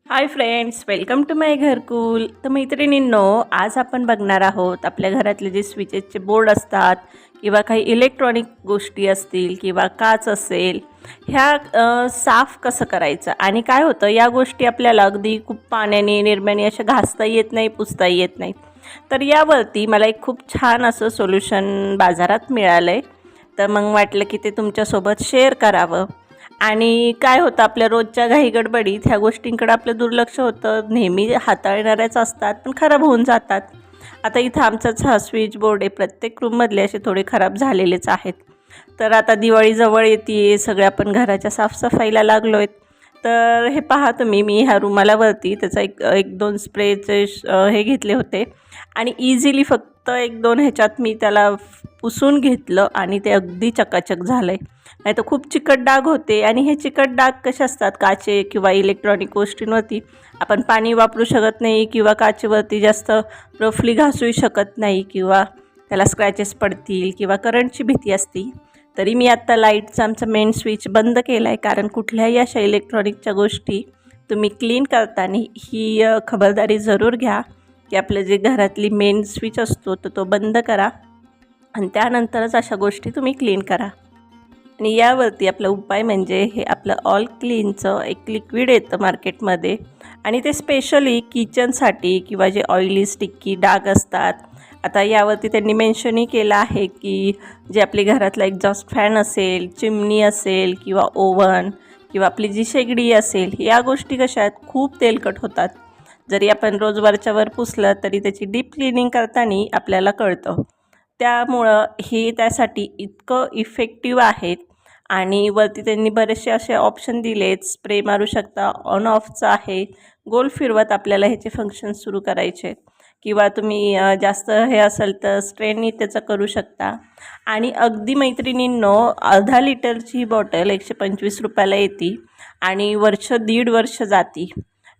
Hi friends, welcome to माय घरकुल. तर मैत्रिणींनो, आज आपण बघणार आहोत आपल्या घरातले जे स्विचेसचे बोर्ड असतात किंवा काही इलेक्ट्रॉनिक गोष्टी असतील किंवा काच असेल, ह्या साफ कसं करायचं. आणि काय होतं, या गोष्टी आपल्याला अगदी खूप पाण्याने निरम्याने अशा घासता येत नाही, पुसता येत नाही. तर यावरती मला एक खूप छान असं सोल्युशन बाजारात मिळालं आहे. तर मग वाटलं की ते तुमच्यासोबत शेअर करावं. आणि काय होतं, आपल्या रोजच्या घाईगडबडीत ह्या गोष्टींकडे आपलं दुर्लक्ष होतं. नेहमी हाताळणाऱ्याच असतात पण खराब होऊन जातात. आता इथं आमचाच हा स्विच बोर्ड आहे, प्रत्येक रूममधले असे थोडे खराब झालेलेच आहेत. तर आता दिवाळी जवळ येते, सगळे आपण घराच्या साफसफाईला लागलो आहेत. तर हे पहा तुम्ही, मी ह्या रुमालावरती त्याचा एक दोन स्प्रेचे हे घेतले होते आणि इझिली फक्त एक दोन ह्याच्यात मी त्याला पुसून घेतलं आणि ते अगदी चकाचक झालं आहे. नाही तर खूप चिकट डाग होते. आणि हे चिकट डाग कसे असतात, काचे किंवा इलेक्ट्रॉनिक गोष्टींवरती आपण पाणी वापरू शकत नाही किंवा काचेवरती जास्त रफली घासूही शकत नाही किंवा त्याला स्क्रॅचेस पडतील किंवा करंटची भीती असती. तरी मी आत्ता लाईटचा आमचा मेन स्विच बंद केला आहे, कारण कुठल्याही अशा इलेक्ट्रॉनिकच्या गोष्टी तुम्ही क्लीन करताना ही खबरदारी जरूर घ्या की आपलं जे घरातली मेन स्विच असतो तो बंद करा आणि त्यानंतरच अशा गोष्टी तुम्ही क्लीन करा. आणि यावरती आपला उपाय म्हणजे हे आपलं ऑल क्लीनचं एक लिक्विड येतं मार्केटमध्ये, आणि ते स्पेशली किचनसाठी किंवा जे ऑइली स्टिक्की डाग असतात. आता यावरती त्यांनी मेन्शनही केलं आहे की जे आपली घरातला एक्झॉस्ट फॅन असेल, चिमणी असेल किंवा ओव्हन किंवा आपली जी शेगडी असेल, या गोष्टी कशा आहेत, खूप तेलकट होतात. जरी आपण रोज वरच्यावर पुसलं तरी त्याची डीप क्लिनिंग करताना आपल्याला कळतं. त्यामुळं हे त्यासाठी इतकं इफेक्टिव्ह आहेत. आणि वरती त्यांनी बरेचसे असे ऑप्शन दिलेत. स्प्रे मारू शकता, ऑन ऑफचं आहे, गोल फिरवत आपल्याला ह्याचे फंक्शन सुरू करायचे किंवा तुम्ही जास्त हे असेल तर स्ट्रेननी त्याचं करू शकता. आणि अगदी मैत्रिणींनो, अर्धा लिटरची बॉटल 125 रुपयाला येते आणि दीड वर्ष जाती.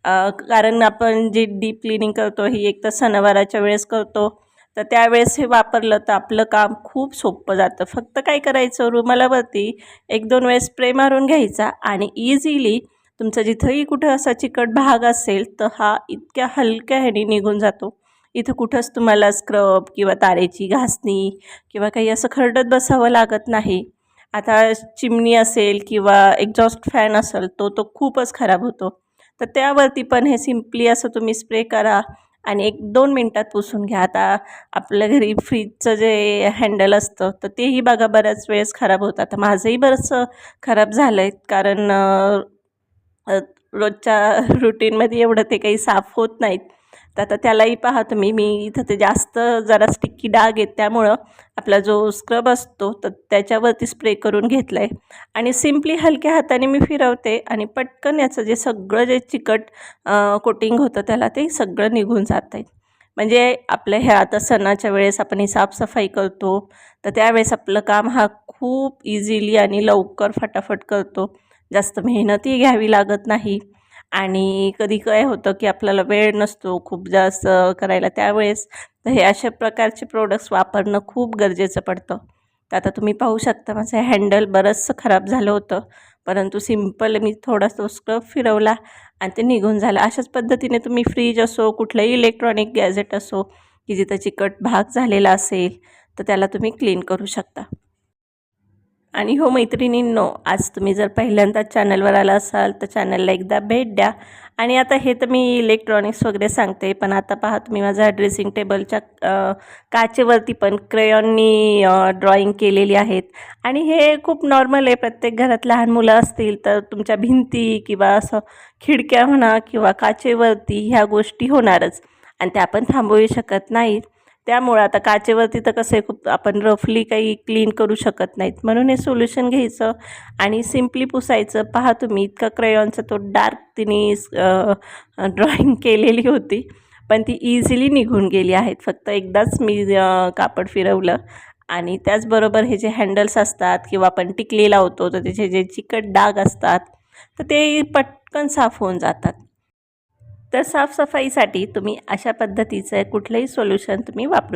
कारण आपण जे डीप क्लिनिंग करतो ही एक तर सणवाराच्या वेळेस करतो, तर त्यावेळेस हे वापरलं तर आपलं काम खूप सोपं जातं. फक्त काय करायचं, रुमालावरती एक दोन वेळेस स्प्रे मारून घ्यायचा आणि इझिली तुमचं जिथंही कुठं असा चिकट भाग असेल तर हा इतक्या हलक्या ह्याने निघून जातो. इथं कुठंच तुम्हाला स्क्रब किंवा तारेची घासणी किंवा काही असं खरडत बसावं लागत नाही. आता चिमणी असेल किंवा एक्झॉस्ट फॅन असेल तो खूपच खराब होतो. तर त्यावरती पण हे सिम्पली असं तुम्ही स्प्रे करा आणि 1-2 मिनटात पुसून घ्या. आता आपल्या घरी फ्रीजचं जे हँडल असतं तर तेही बघा बऱ्याच वेळेस खराब होतं. आता माझंही बरंचसं खराब झालं आहे, कारण अ, रोजच्या रुटीनमध्ये एवढं ते काही साफ होत नाहीत. तर आता त्यालाही पहा तुम्ही, मी इथं ते जास्त जरा स्टिक्की डाग आहेत त्यामुळं आपला जो स्क्रब असतो तर त्याच्यावरती स्प्रे करून घेतला आहे आणि सिम्पली हलक्या हाताने मी फिरवते आणि पटकन याचं जे सगळं जे चिकट कोटिंग होतं त्याला ते सगळं निघून जात आहे. म्हणजे आपल्या ह्या आता सणाच्या वेळेस आपण ही साफसफाई करतो, तर त्यावेळेस आपलं काम हा खूप इझिली आणि लवकर फटाफट करतो. जास्त मेहनतही घ्यावी लागत नाही. आणि कधी काय होतं की आपल्याला वेळ नसतो खूप जास्त करायला, त्यावेळेस तर हे अशा प्रकारचे प्रोडक्ट्स वापरणं खूप गरजेचं पडतं. तर आता तुम्ही पाहू शकता, माझं हँडल बरंचसं खराब झालं होतं, परंतु सिम्पल मी थोडासा स्क्रब फिरवला आणि ते निघून झालं. अशाच पद्धतीने तुम्ही फ्रीज असो, कुठलंही इलेक्ट्रॉनिक गॅजेट असो की जिथं चिकट भाग झालेला असेल तर त्याला तुम्ही क्लीन करू शकता. आणि हो मैत्रिणींनो, आज तुम्ही जर पहिल्यांदा चॅनलवर आला असाल तर चॅनलला एकदा भेट द्या. आणि आता हे तर मी इलेक्ट्रॉनिक्स वगैरे सांगते, पण आता पहा तुम्ही, माझ्या ड्रेसिंग टेबलच्या काचेवरती पण क्रेयॉननी ड्रॉइंग केलेली आहेत. आणि हे खूप नॉर्मल आहे, प्रत्येक घरात लहान मुलं असतील तर तुमच्या भिंती किंवा असं खिडक्या म्हणा किंवा काचेवरती ह्या गोष्टी होणारच आणि त्या आपण थांबवू शकत नाहीत. त्यामुळं आता काचेवरती तर कसं आहे, खूप आपण रफली काही क्लीन करू शकत नाहीत, म्हणून हे सोल्युशन घ्यायचं आणि सिम्पली पुसायचं. पहा तुम्ही, इतका क्रेयॉनचा तो डार्क तिने ड्रॉइंग केलेली होती, पण ती इझिली निघून गेली आहेत. फक्त एकदाच मी कापड फिरवलं. आणि त्याचबरोबर हे जे हँडल्स असतात किंवा आपण टिकली लावतो तर त्याचे जे चिकट डाग असतात तर ते पटकन साफ होऊन जातात. तर साफसफाईसाठी तुम्ही अशा पद्धतीचं कुठलंही सोल्युशन तुम्ही वापरू शकता.